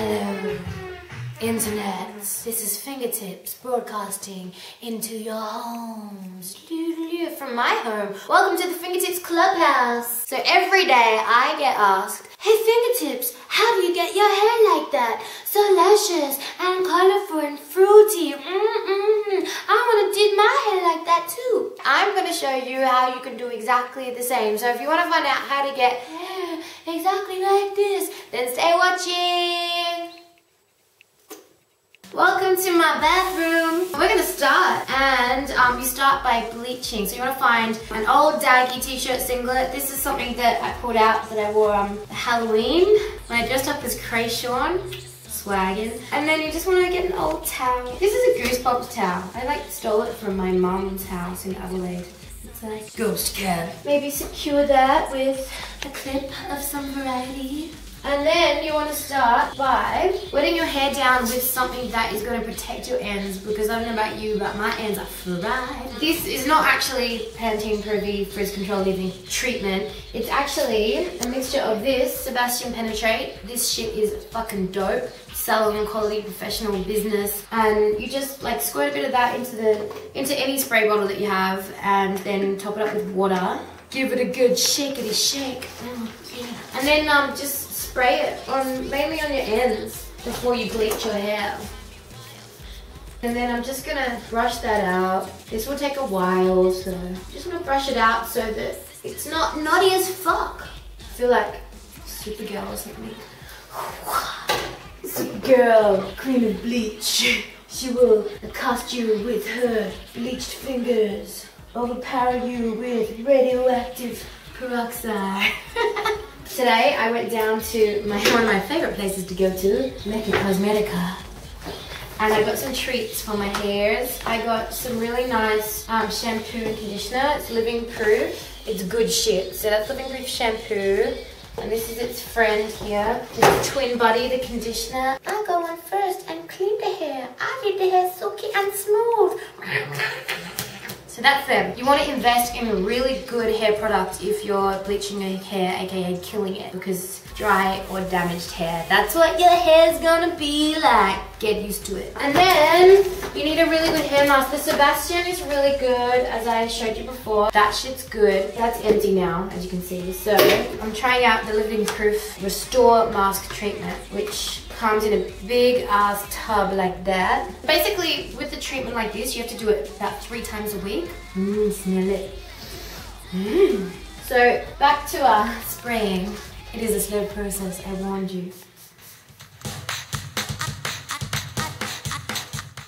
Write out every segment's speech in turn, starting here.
Hello, Internet. This is Fingertips broadcasting into your homes. From my home. Welcome to the Fingertips Clubhouse. So every day I get asked, hey Fingertips, how do you get your hair like that? So luscious and colourful and fruity. I want to do my hair like that too. I'm going to show you how you can do exactly the same. So if you want to find out how to get hair exactly like this, then stay watching. Welcome to my bathroom. We're gonna start, and you start by bleaching. So you want to find an old daggy t-shirt singlet. This is something that I pulled out that I wore Halloween when I dressed up as Krayshawn, swaggin'. And then you just want to get an old towel. This is a Goosebumps towel. I stole it from my mum's house in Adelaide. It's like ghost cat. Maybe secure that with a clip of some variety. And then you want to start by wetting your hair down with something that is going to protect your ends, because I don't know about you, but my ends are fried. This is not actually Pantene Pro V Frizz Control Leave-In treatment. It's actually a mixture of this, Sebastian Penetrate. This shit is fucking dope. Salon quality professional business. And you just squirt a bit of that into any spray bottle that you have, and then top it up with water. Give it a good shakety shake. And then just spray it mainly on your ends before you bleach your hair. And then I'm just gonna brush that out. This will take a while, so just gonna brush it out so that it's not naughty as fuck. I feel like Supergirl or something. Supergirl, queen of bleach. She will accost you with her bleached fingers, overpower you with radioactive peroxide. Today I went down to one of my favourite places to go to, Mecca Cosmetica. And I got some treats for my hairs. I got some really nice shampoo and conditioner. It's living proof. It's good shit. So that's living proof shampoo. And this is its friend here. This twin buddy, the conditioner. I'll go on first and clean the hair. I need the hair silky and smooth. So that's them. You want to invest in a really good hair product if you're bleaching your hair, aka killing it, because dry or damaged hair, that's what your hair's gonna be like. Get used to it. And then you need a really good hair mask. The Sebastian is really good, as I showed you before. That shit's good. That's empty now, as you can see. So I'm trying out the Living Proof Restore Mask Treatment, which comes in a big ass tub like that. Basically, with the treatment like this, you have to do it about 3 times a week. Smell it. So back to spraying. It is a slow process, I warned you.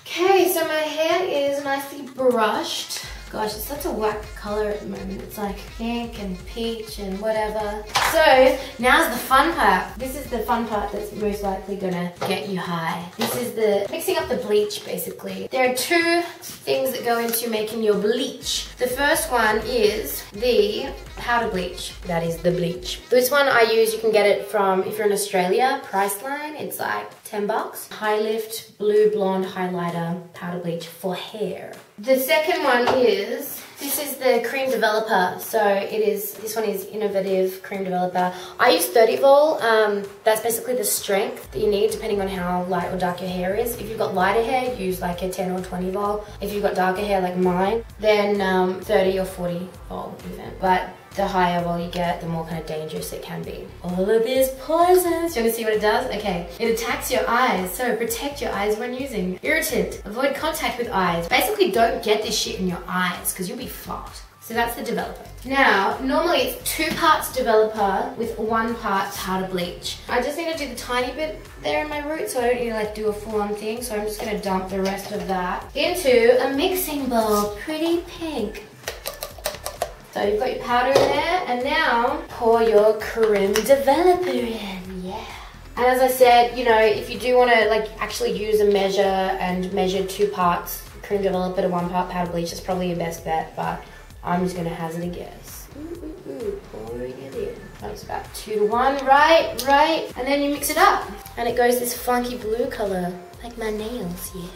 Okay, so my hair is nicely brushed. Gosh, it's such a whack color at the moment. It's like pink and peach and whatever. So, now's the fun part. This is the fun part that's most likely gonna get you high. This is the mixing up the bleach, basically. There are 2 things that go into making your bleach. The first one is the powder bleach. That is the bleach. This one I use, you can get it from, if you're in Australia, Priceline. It's like 10 bucks. High Lift Blue Blonde Highlighter Powder Bleach for hair. The second one is, this is the Cream Developer. So this one is Innovative Cream Developer. I use 30 vol. That's basically the strength that you need depending on how light or dark your hair is. If you've got lighter hair, use like a 10 or 20 vol. If you've got darker hair like mine, then 30 or 40 vol even. But the higher vol you get, the more kind of dangerous it can be. All of this poisons. You want to see what it does? Okay. It attacks your eyes, so protect your eyes when using. Irritant. Avoid contact with eyes. Basically, don't get this shit in your eyes because you'll be fucked. So that's the developer. Now, normally it's 2 parts developer with 1 part powder bleach. I just need to do the tiny bit there in my root, so I don't need to do a full-on thing. So I'm just going to dump the rest of that into a mixing bowl. Pretty pink. So you've got your powder in there, and now pour your cream developer in, yeah. And as I said, if you do want to actually use a measure and measure 2 parts cream developer to 1 part powder bleach, that's probably your best bet, but I'm just gonna hazard a guess. Pouring it in. That's about 2 to 1, right. And then you mix it up, and it goes this funky blue color, like my nails, yeah.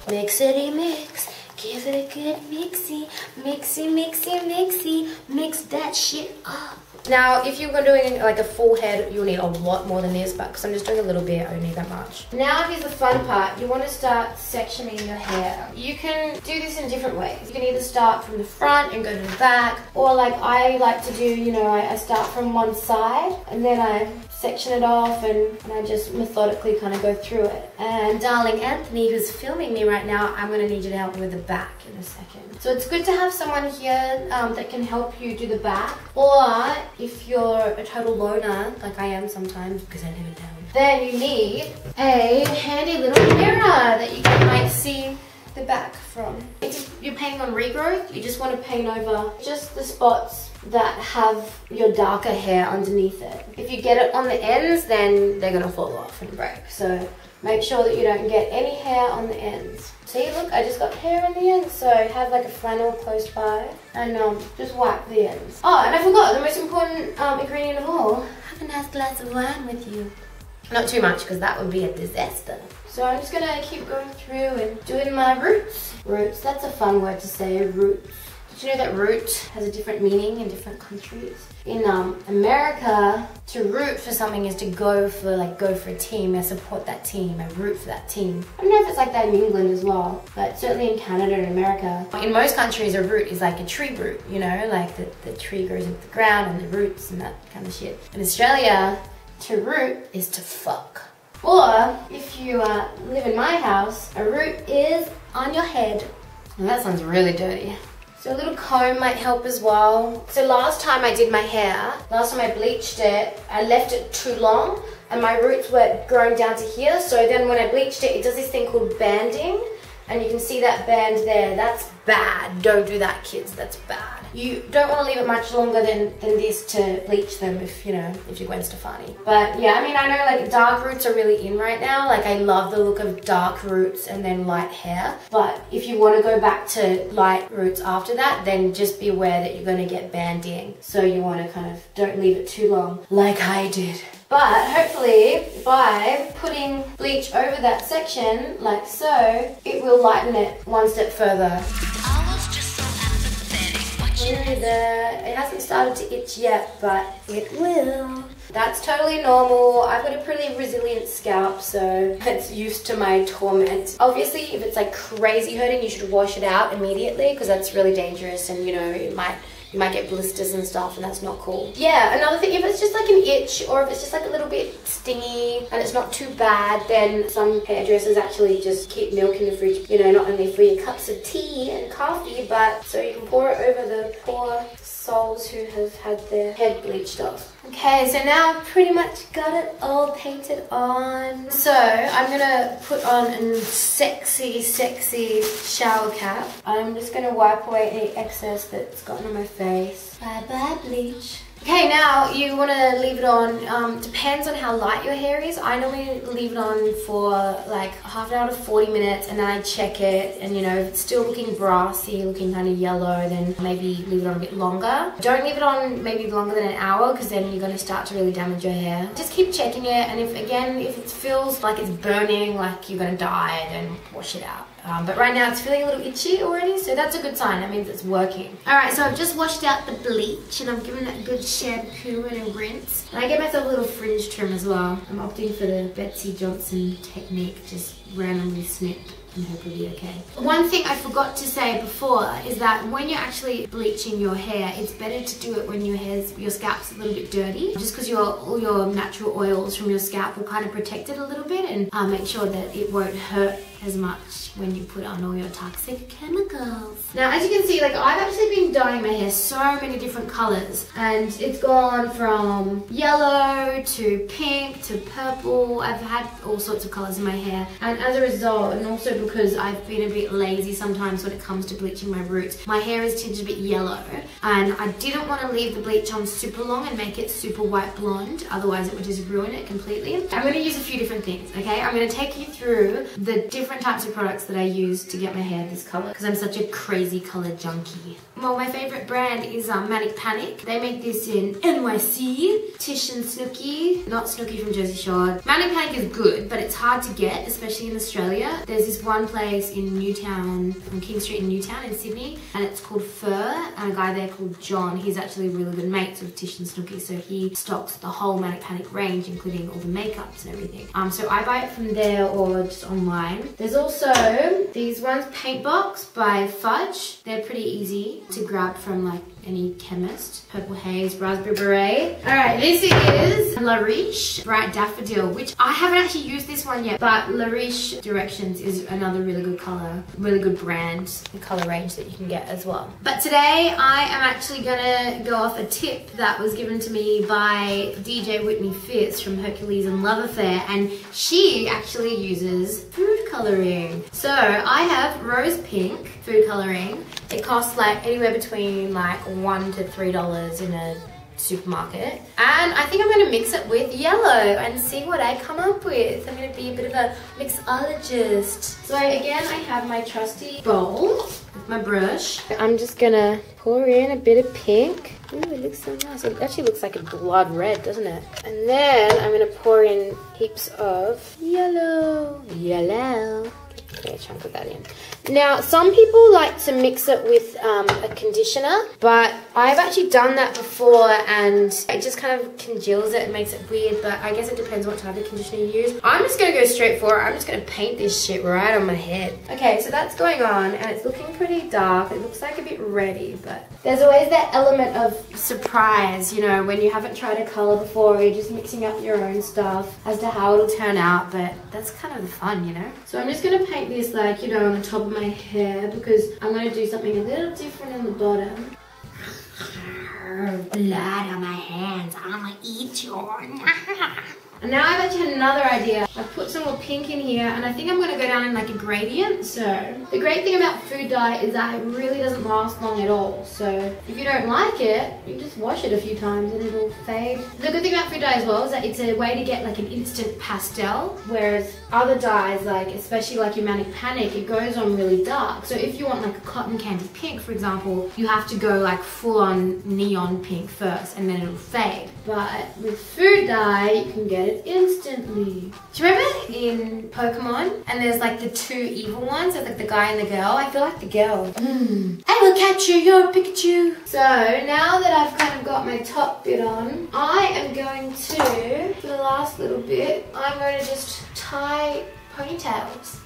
Mixity mix. Give it a good mixy, mixy, mixy, mixy. Mix that shit up. Now, if you were doing like a full head, you'll need a lot more than this, but because I'm just doing a little bit, I don't need that much. Now, here's the fun part. You want to start sectioning your hair. You can do this in different ways. You can either start from the front and go to the back, or like I like to do, you know, I start from one side and then I section it off and I just methodically kind of go through it. And darling Anthony, who's filming me right now, I'm going to need you to help me with the back in a second. So it's good to have someone here that can help you do the back, or if you're a total loner, like I am sometimes because I live in town, then you need a handy little mirror that you can like see the back from. If you're painting on regrowth, you just want to paint over just the spots that have your darker hair underneath it. If you get it on the ends, then they're gonna fall off and break. So make sure that you don't get any hair on the ends. See, look, I just got hair on the ends, so have like a flannel close by and just wipe the ends. Oh, and I forgot the most important ingredient of all. Have a nice glass of wine with you. Not too much, because that would be a disaster. So I'm just gonna keep going through and doing my roots. Roots, that's a fun word to say, roots. Did you know that root has a different meaning in different countries? In America, to root for something is to go for a team, I support that team, I root for that team. I don't know if it's like that in England as well, but certainly in Canada and America. In most countries, a root is like a tree root, you know, like the tree grows into the ground and the roots and that kind of shit. In Australia, to root is to fuck. Or, if you live in my house, a root is on your head. And that sounds really dirty. So a little comb might help as well. So last time I did my hair, last time I bleached it, I left it too long and my roots were growing down to here. So then when I bleached it, it does this thing called banding. And you can see that band there, that's bad. Don't do that, kids, that's bad. You don't want to leave it much longer than this to bleach them if, you know, if you're Gwen Stefani. But yeah, I mean, I know like dark roots are really in right now. Like I love the look of dark roots and then light hair. But if you want to go back to light roots after that, then just be aware that you're going to get banding. So you want to kind of, don't leave it too long like I did. But hopefully by putting bleach over that section like so, it will lighten it one step further. It hasn't started to itch yet, but it will. That's totally normal. I've got a pretty resilient scalp, so it's used to my torment. Obviously, if it's like crazy hurting, you should wash it out immediately because that's really dangerous and you know, you might get blisters and stuff and that's not cool. Yeah, another thing, if it's just like an itch or if it's just like a little bit stingy and it's not too bad, then some hairdressers actually just keep milk in the fridge, you know, not only for your cups of tea and coffee, but so you can pour it over the poor souls who have had their head bleached off. Okay, so now I've pretty much got it all painted on. So I'm gonna put on a sexy, sexy shower cap. I'm just gonna wipe away any excess that's gotten on my face. Bye bye bleach. Okay, now you want to leave it on, depends on how light your hair is. I normally leave it on for like half an hour to 40 minutes and then I check it and you know, if it's still looking brassy, looking kind of yellow, then maybe leave it on a bit longer. Don't leave it on maybe longer than an hour because then you're going to start to really damage your hair. Just keep checking it and if it feels like it's burning, like you're going to die, then wash it out. But right now it's feeling a little itchy already, so that's a good sign. That means it's working. Alright, so I've just washed out the bleach and I've given it a good shampoo and a rinse. And I gave myself a little fringe trim as well. I'm opting for the Betsy Johnson technique, just randomly snip and hope it'll be okay. One thing I forgot to say before is that when you're actually bleaching your hair, it's better to do it when your scalp's a little bit dirty, just because all your natural oils from your scalp will kind of protect it a little bit and make sure that it won't hurt as much when you put on all your toxic chemicals. Now, as you can see, like I've actually been dyeing my hair so many different colors and it's gone from yellow to pink to purple. I've had all sorts of colors in my hair, and as a result, and also because I've been a bit lazy sometimes when it comes to bleaching my roots, my hair is tinged a bit yellow, and I didn't want to leave the bleach on super long and make it super white blonde, otherwise it would just ruin it completely. I'm going to use a few different things, okay? I'm going to take you through the different different types of products that I use to get my hair this color because I'm such a crazy color junkie. Well, my favorite brand is Manic Panic. They make this in NYC. Tish and Snooki, not Snooki from Jersey Shore. Manic Panic is good, but it's hard to get, especially in Australia. There's this one place in Newtown, on King Street in Newtown in Sydney, and it's called Fur, and a guy there called John, he's actually really good mates with Tish and Snooki, so he stocks the whole Manic Panic range, including all the makeups and everything. So I buy it from there or just online. There's also these ones, Paint Box by Fudge. They're pretty easy to grab from like any chemist. Purple Haze, Raspberry Beret. Alright, this is La Riche Bright Daffodil, which I haven't actually used this one yet, but La Riche Directions is another really good color, really good brand, the color range that you can get as well. But today I am actually gonna go off a tip that was given to me by DJ Whitney Fitz from Hercules and Love Affair, and she actually uses food coloring. So I have rose pink food coloring. It costs like anywhere between like $1 to $3 in a supermarket, and I think I'm going to mix it with yellow and see what I come up with. I'm going to be a bit of a mixologist. So again, I have my trusty bowl with my brush. I'm just going to pour in a bit of pink. Ooh, it looks so nice. It actually looks like a blood red, doesn't it? And then I'm going to pour in heaps of yellow. Okay, chunk of that in. Now, some people like to mix it with a conditioner, but I've actually done that before and it just kind of congeals it and makes it weird, but I guess it depends what type of conditioner you use. I'm just going to go straight for it. I'm just going to paint this shit right on my head. Okay, so that's going on and it's looking pretty dark. It looks like a bit reddy, but there's always that element of surprise, you know, when you haven't tried a color before, you're just mixing up your own stuff as to how it'll turn out, but that's kind of the fun, you know? So I'm just going to paint this like, you know, on the top of my hair because I'm going to do something a little different in the bottom. Blood on my hands, I'm going to eat you. And now I've actually had another idea. I've put some more pink in here and I think I'm going to go down in like a gradient. So the great thing about food dye is that it really doesn't last long at all. So if you don't like it, you just wash it a few times and it'll fade. The good thing about food dye as well is that it's a way to get like an instant pastel, whereas other dyes, like especially like your Manic Panic, it goes on really dark. So if you want like a cotton candy pink, for example, you have to go like full on neon pink first and then it'll fade. But with food dye, you can get it instantly. Do you remember in Pokemon? And there's like the two evil ones, there's like the guy and the girl. I feel like the girl. I will catch you, you're Pikachu. So now that I've kind of got my top bit on, I am going to, for the last little bit, I'm going to just tie ponytails.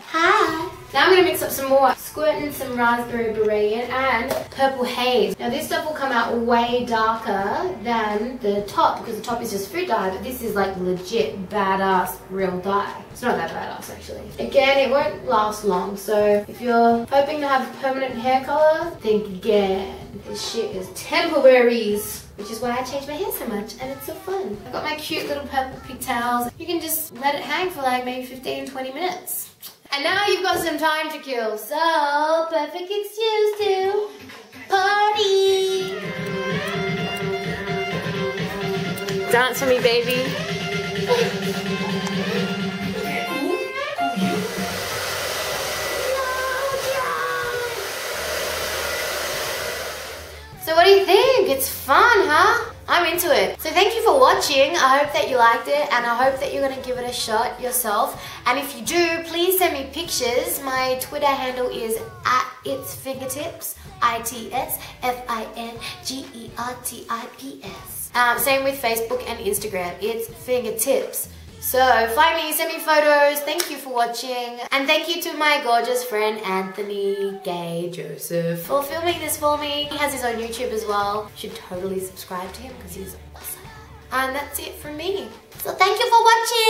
Hi. Now I'm going to mix up some more. Squirting some Raspberry Beret in and Purple Haze. Now this stuff will come out way darker than the top because the top is just food dye, but this is like legit badass real dye. It's not that badass actually. Again, it won't last long, so if you're hoping to have permanent hair color, think again. This shit is temporaries. Which is why I change my hair so much and it's so fun. I've got my cute little purple pigtails. You can just let it hang for like maybe 15-20 minutes. And now you've got some time to kill, so perfect excuse to party. Dance for me, baby. So what do you think? It's fun, huh? I'm into it. So thank you for watching. I hope that you liked it and I hope that you're going to give it a shot yourself. And if you do, please send me pictures. My Twitter handle is @itsfingertips, ITSFINGERTIPS. Same with Facebook and Instagram. It's fingertips. So find me, send me photos. Thank you for watching. And thank you to my gorgeous friend anthonyjoseph for filming this for me. He has his own YouTube as well. You should totally subscribe to him because he's awesome. And that's it from me. So thank you for watching.